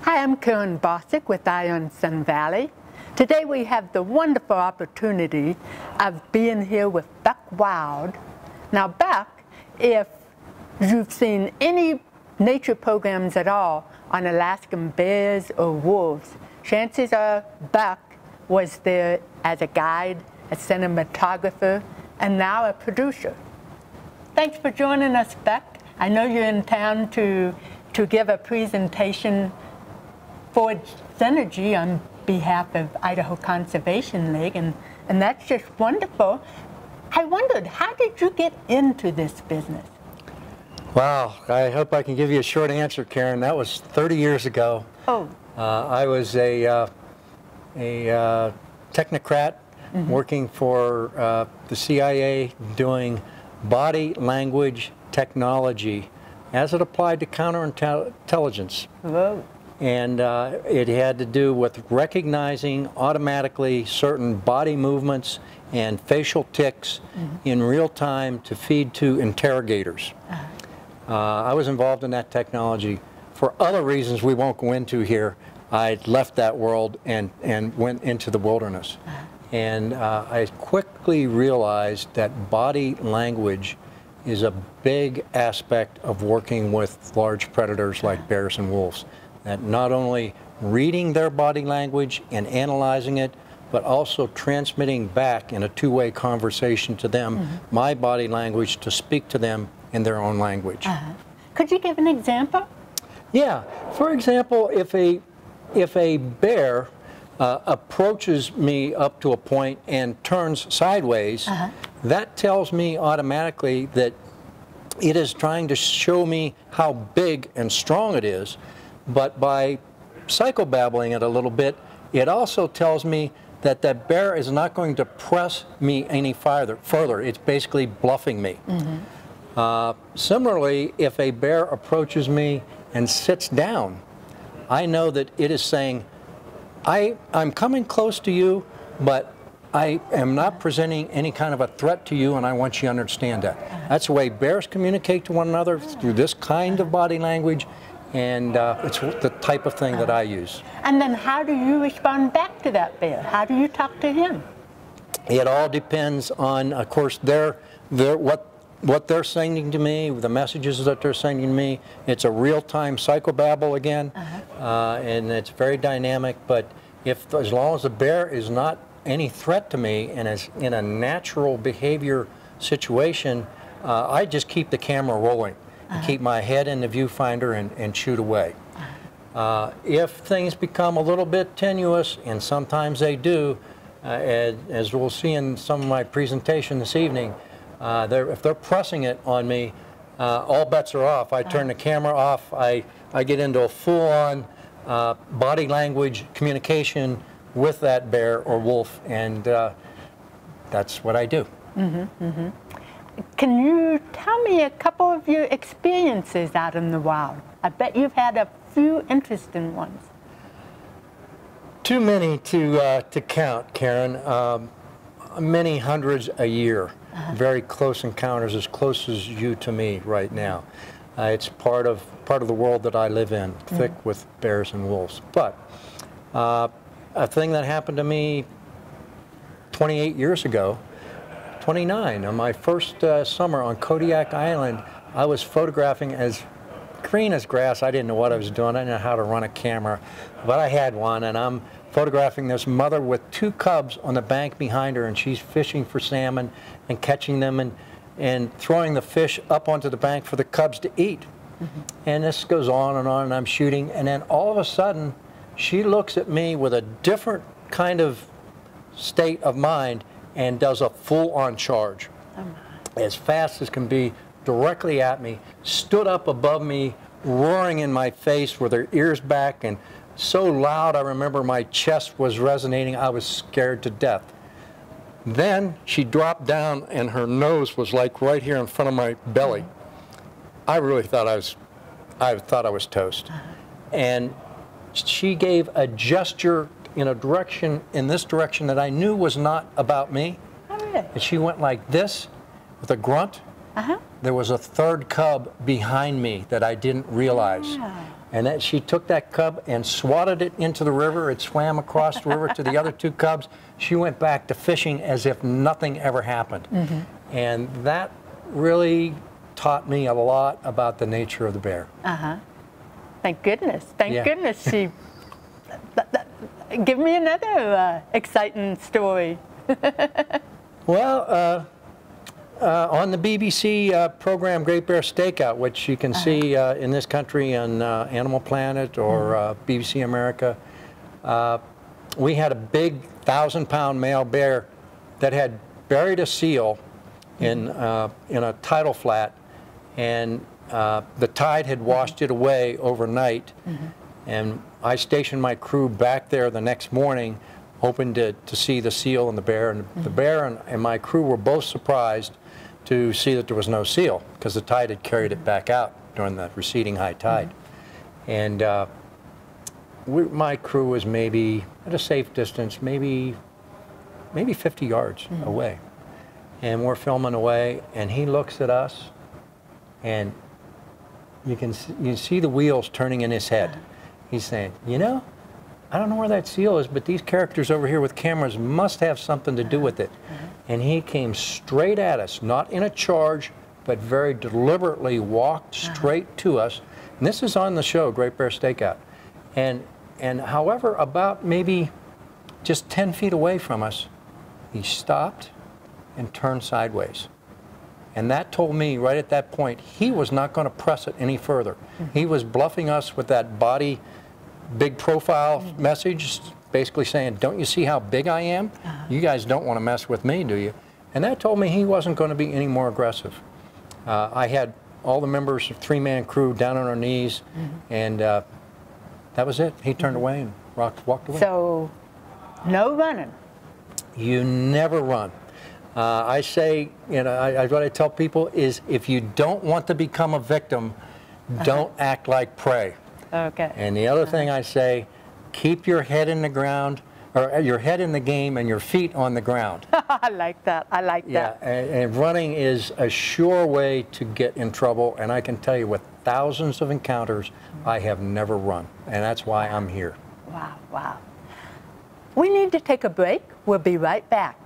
Hi, I'm Karen Bossick with Ion Sun Valley. Today we have the wonderful opportunity of being here with Buck Wilde. Now Buck, if you've seen any nature programs at all on Alaskan bears or wolves, chances are Buck was there as a guide, a cinematographer, and now a producer. Thanks for joining us, Buck. I know you're in town to give a presentation for Synergy on behalf of Idaho Conservation League, and that's just wonderful. I wondered, how did you get into this business? Wow, I hope I can give you a short answer, Karen. That was 30 years ago. Oh. I was a technocrat working for the CIA doing body language technology as it applied to counterintelligence. Whoa. And it had to do with recognizing automatically certain body movements and facial tics in real time to feed to interrogators. I was involved in that technology. For other reasons we won't go into here, I left that world and went into the wilderness. And I quickly realized that body language is a big aspect of working with large predators like bears and wolves. That not only reading their body language and analyzing it, but also transmitting back in a two-way conversation to them my body language to speak to them in their own language. Could you give an example? Yeah. For example, if a bear approaches me up to a point and turns sideways, that tells me automatically that it is trying to show me how big and strong it is. But by psychobabbling it a little bit, it also tells me that that bear is not going to press me any further. It's basically bluffing me. Similarly, if a bear approaches me and sits down, I know that it is saying, I'm coming close to you, but I am not presenting any kind of a threat to you, and I want you to understand that. That's the way bears communicate to one another, through this kind of body language. And it's the type of thing that I use. And then how do you respond back to that bear? How do you talk to him? It all depends on, of course, what they're sending to me, the messages that they're sending to me. It's a real-time psychobabble again, and it's very dynamic. But as long as the bear is not any threat to me and is in a natural behavior situation, I just keep the camera rolling. Keep my head in the viewfinder and shoot away. If things become a little bit tenuous, and sometimes they do, as we'll see in some of my presentation this evening, if they're pressing it on me, all bets are off. I turn the camera off. I get into a full-on body language communication with that bear or wolf, and that's what I do. Can you tell me a couple of your experiences out in the wild? I bet you've had a few interesting ones. Too many to count, Karen. Many hundreds a year. Very close encounters, as close as you to me right now. It's part of the world that I live in, thick with bears and wolves. But a thing that happened to me 28 years ago, 29, on my first summer on Kodiak Island, I was photographing as green as grass. I didn't know what I was doing. I didn't know how to run a camera, but I had one, and I'm photographing this mother with two cubs on the bank behind her, and she's fishing for salmon and catching them and throwing the fish up onto the bank for the cubs to eat. And this goes on, and I'm shooting, and then all of a sudden, she looks at me with a different kind of state of mind and does a full-on charge, as fast as can be, directly at me, stood up above me, roaring in my face with her ears back, and so loud I remember my chest was resonating. I was scared to death. Then she dropped down, and her nose was like right here in front of my belly. I really thought I was toast. And she gave a gesture in this direction that I knew was not about me. Oh, really? And she went like this with a grunt. There was a third cub behind me that I didn't realize. And that she took that cub and swatted it into the river. It swam across the river to the other 2 cubs. She went back to fishing as if nothing ever happened. And that really taught me a lot about the nature of the bear. Thank goodness. Thank goodness she... Give me another exciting story. Well, on the BBC program Great Bear Stakeout, which you can see in this country on Animal Planet or BBC America, we had a big 1,000-pound male bear that had buried a seal in a tidal flat, and the tide had washed it away overnight. And I stationed my crew back there the next morning, hoping to see the seal and the bear. And the bear and my crew were both surprised to see that there was no seal, because the tide had carried it back out during the receding high tide. And my crew was maybe at a safe distance, maybe 50 yards away. And we're filming away, and he looks at us, and you can see the wheels turning in his head. He's saying, you know, I don't know where that seal is, but these characters over here with cameras must have something to do with it. And he came straight at us, not in a charge, but very deliberately walked straight to us. And this is on the show, Great Bear Stakeout. And however, about maybe just 10 feet away from us, he stopped and turned sideways. And that told me right at that point, he was not going to press it any further. He was bluffing us with that body, big profile message, basically saying, don't you see how big I am? You guys don't want to mess with me, do you? And that told me he wasn't going to be any more aggressive. I had all the members of 3-man crew down on our knees, and that was it. He turned away and walked away. So, no running. You never run. I say, you know, what I tell people is, if you don't want to become a victim, don't act like prey. Okay. And the other thing I say, keep your head in the ground, or your head in the game and your feet on the ground. I like that. I like that. Yeah, and running is a sure way to get in trouble. And I can tell you, with thousands of encounters, I have never run. And that's why I'm here. Wow, wow. We need to take a break. We'll be right back.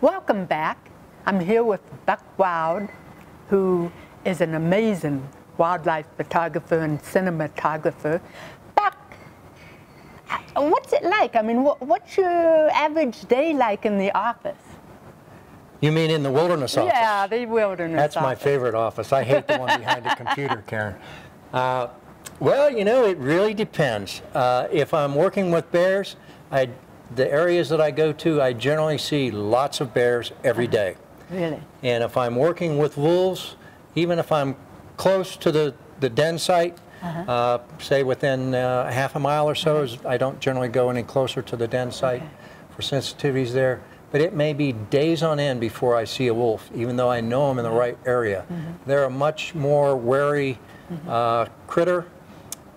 Welcome back. I'm here with Buck Wilde, who is an amazing wildlife photographer and cinematographer. Buck, what's it like? I mean, what's your average day like in the office? You mean in the wilderness office? Yeah, the wilderness That's office. my favorite office. I hate the one behind the computer, Karen. Well, you know, it really depends. If I'm working with bears, the areas that I go to, I generally see lots of bears every day. Really? And if I'm working with wolves, even if I'm close to the den site, say within half a mile or so, I don't generally go any closer to the den site for sensitivities there. But it may be days on end before I see a wolf, even though I know I'm in the right area. They're a much more wary critter,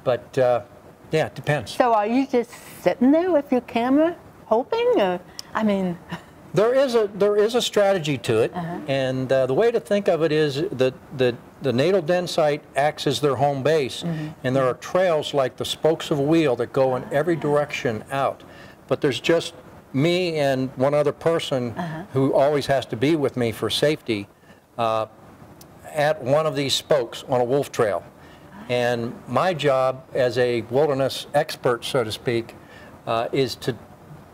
but yeah, it depends. So are you just sitting there with your camera hoping, or, I mean... There is a strategy to it, and the way to think of it is that the natal den site acts as their home base, and there are trails like the spokes of a wheel that go in every direction out. But there's just me and one other person who always has to be with me for safety at one of these spokes on a wolf trail. And my job as a wilderness expert, so to speak, is to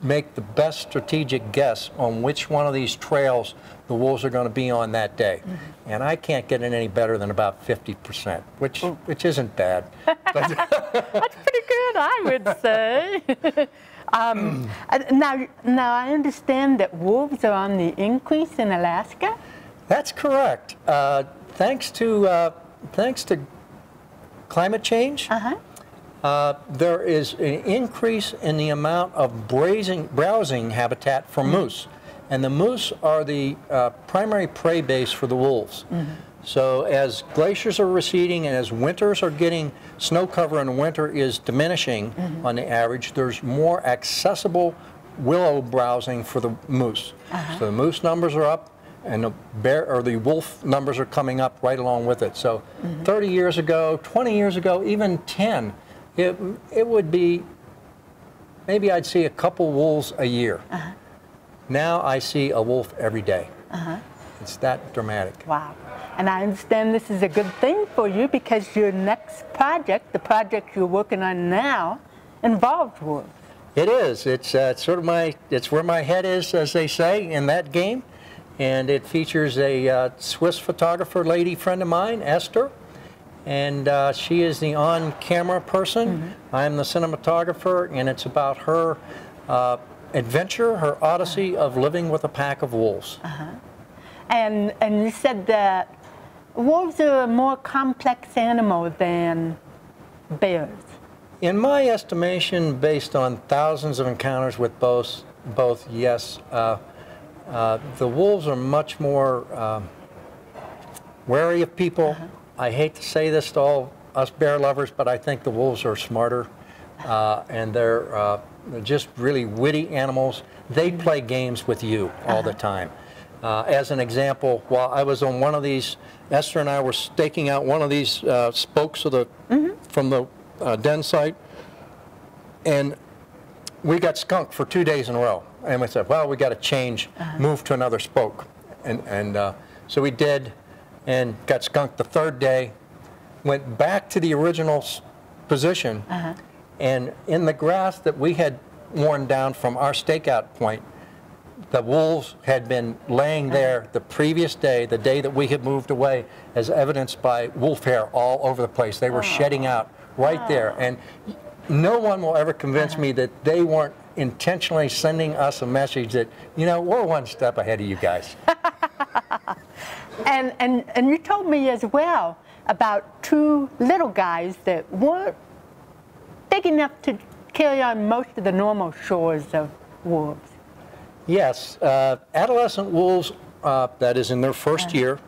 make the best strategic guess on which one of these trails the wolves are going to be on that day. And I can't get it any better than about 50%, which isn't bad. That's pretty good, I would say. Now I understand that wolves are on the increase in Alaska? That's correct. Thanks to climate change, there is an increase in the amount of browsing habitat for moose. And the moose are the primary prey base for the wolves. So as glaciers are receding and as winters are getting, snow cover in winter is diminishing on the average, there's more accessible willow browsing for the moose. So the moose numbers are up, and the wolf numbers are coming up right along with it. So 30 years ago, 20 years ago, even 10, it would be, maybe I'd see a couple wolves a year. Now I see a wolf every day. It's that dramatic. Wow. And I understand this is a good thing for you because your next project, the project you're working on now, involves wolves. It is. It's sort of it's where my head is, as they say, in that game. And it features a Swiss photographer lady friend of mine, Esther. And she is the on-camera person. I'm the cinematographer, and it's about her adventure, her odyssey of living with a pack of wolves. And you said that wolves are a more complex animal than bears. In my estimation, based on thousands of encounters with both yes. The wolves are much more wary of people. I hate to say this to all us bear lovers, but I think the wolves are smarter, and they're just really witty animals. They play games with you all the time. As an example, while I was on one of these, Esther and I were staking out one of these spokes of from the den site, and we got skunked for 2 days in a row. And we said, well, we got to change, move to another spoke. And so we did, and got skunked the third day, went back to the original position, and in the grass that we had worn down from our stakeout point, the wolves had been laying there the previous day, the day that we had moved away, as evidenced by wolf hair all over the place. They were shedding out right there. And no one will ever convince me that they weren't intentionally sending us a message that, you know, we're one step ahead of you guys. And you told me as well about two little guys that weren't big enough to carry on most of the normal chores of wolves. Yes, adolescent wolves, that is in their first year,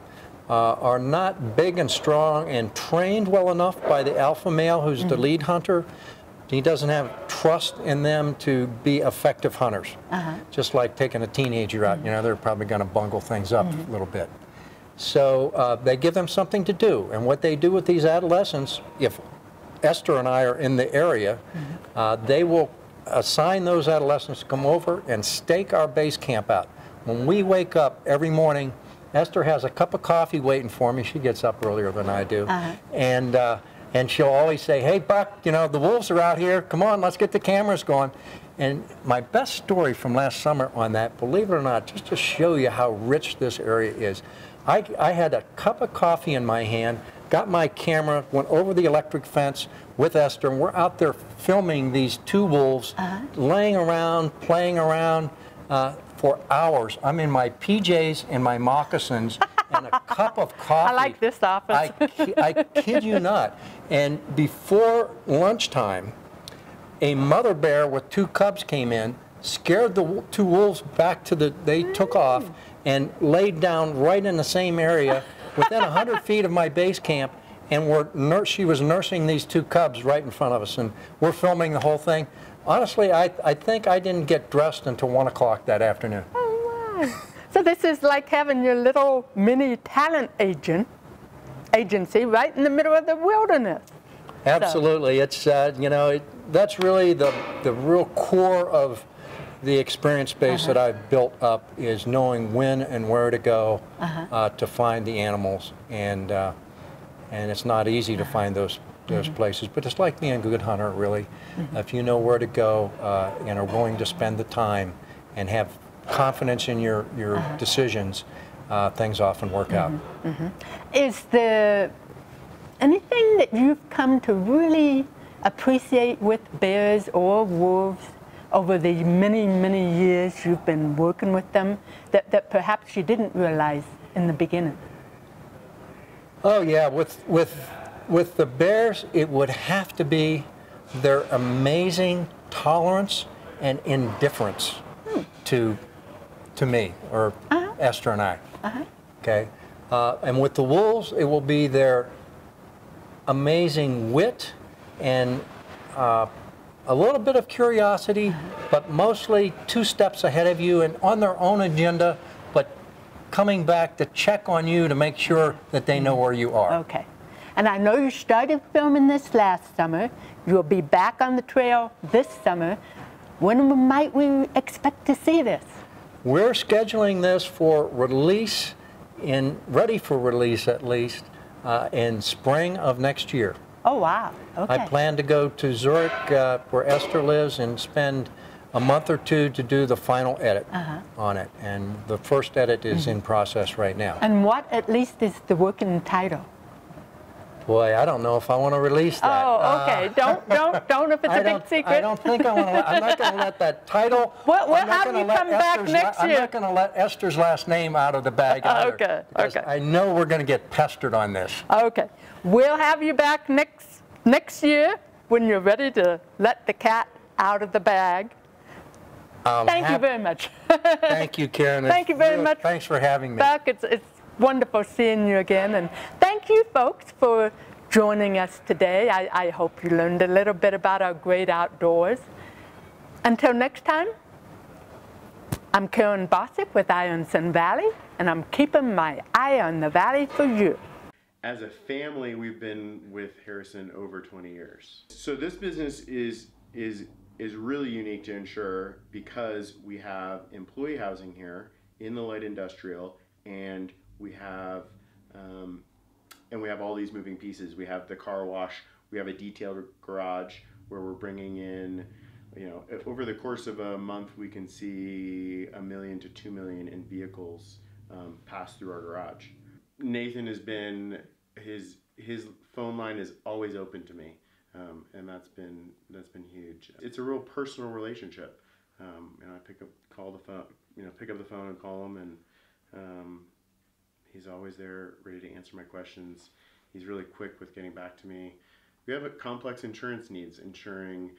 are not big and strong and trained well enough by the alpha male who's the lead hunter. He doesn't have trust in them to be effective hunters. Just like taking a teenager out, you know, they're probably going to bungle things up a little bit. So they give them something to do. And what they do with these adolescents, if Esther and I are in the area, they will assign those adolescents to come over and stake our base camp out. When we wake up every morning, Esther has a cup of coffee waiting for me. She gets up earlier than I do. And she'll always say, hey, Buck, you know, the wolves are out here. Come on, let's get the cameras going. And my best story from last summer on that, believe it or not, just to show you how rich this area is, I had a cup of coffee in my hand, got my camera, went over the electric fence with Esther, and we're out there filming these two wolves laying around, playing around for hours. I'm in my PJs and my moccasins and a cup of coffee. I like this office. I kid you not. And before lunchtime, a mother bear with two cubs came in, scared the two wolves back to they took off and laid down right in the same area within 100 feet of my base camp, and she was nursing these two cubs right in front of us, and we're filming the whole thing. Honestly, I think I didn't get dressed until 1 o'clock that afternoon. Oh, wow. So this is like having your little mini talent agency right in the middle of the wilderness. Absolutely. So. It's, you know, that's really the real core of the experience base that I've built up, is knowing when and where to go to find the animals, and it's not easy to find those places, but it's like being a good hunter, really. If you know where to go and are willing to spend the time and have confidence in your decisions, things often work out. Is there anything that you've come to really appreciate with bears or wolves over the many, many years you've been working with them that perhaps you didn't realize in the beginning? Oh yeah, with the bears, it would have to be their amazing tolerance and indifference to me, or Esther and I. Okay, and with the wolves, it will be their amazing wit and a little bit of curiosity, but mostly 2 steps ahead of you and on their own agenda, but coming back to check on you to make sure that they know where you are. Okay. And I know you started filming this last summer. You'll be back on the trail this summer. When might we expect to see this? We're scheduling this for release, ready for release at least, in spring of next year. Oh, wow. Okay. I plan to go to Zurich, where Esther lives, and spend a month or 2 to do the final edit on it. And the first edit is in process right now. And what, at least, is the working title? Boy, I don't know if I want to release that. Oh, okay. Don't if it's a big secret. I don't think I want to. I'm not going to let that title. We'll have you come back next year. I'm not going to let Esther's last name out of the bag either. Okay. Okay. I know we're going to get pestered on this. Okay. We'll have you back next year when you're ready to let the cat out of the bag. Thank you very much. Thank you, Karen. Thank you very much. Thanks for having me. Buck, it's wonderful seeing you again, and thank you folks for joining us today. I hope you learned a little bit about our great outdoors. Until next time, I'm Karen Bossick with Eye on Sun Valley, and I'm keeping my eye on the valley for you. As a family, we've been with Harrison over 20 years. So this business is really unique to ensure, because we have employee housing here in the light industrial, and we have all these moving pieces. We have the car wash, we have a detailed garage where we're bringing in, you know, over the course of a month we can see 1 million to 2 million in vehicles pass through our garage. Nathan has been, his phone line is always open to me, and that's been huge. It's a real personal relationship. You know, I pick up the phone and call him, and he's always there, ready to answer my questions. He's really quick with getting back to me. We have a complex insurance needs, insuring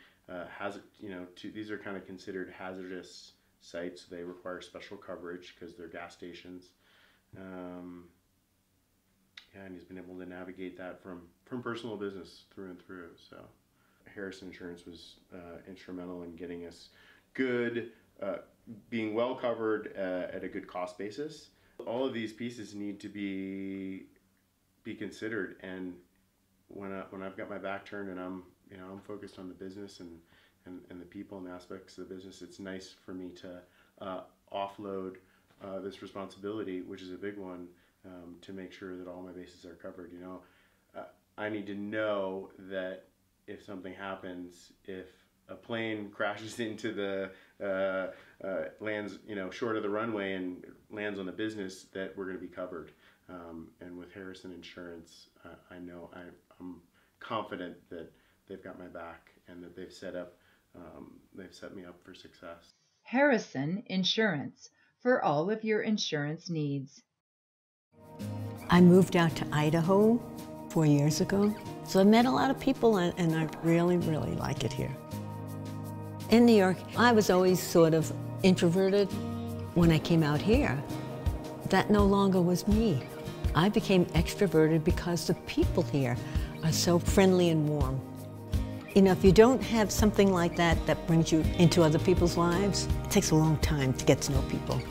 these are kind of considered hazardous sites. They require special coverage because they're gas stations. And he's been able to navigate that from personal business through and through. So Harrison Insurance was instrumental in getting us good, being well covered at a good cost basis. All of these pieces need to be considered, and when I've got my back turned and I'm focused on the business and the people and the aspects of the business, it's nice for me to offload this responsibility, which is a big one, to make sure that all my bases are covered. I need to know that if something happens, if a plane crashes into the lands, short of the runway and lands on the business, that we're going to be covered. And with Harrison Insurance, I'm confident that they've got my back and that they've set me up for success. Harrison Insurance, for all of your insurance needs. I moved out to Idaho 4 years ago, so I met a lot of people, and I really, really like it here. In New York, I was always sort of introverted. When I came out here, that no longer was me. I became extroverted because the people here are so friendly and warm. If you don't have something like that that brings you into other people's lives, it takes a long time to get to know people.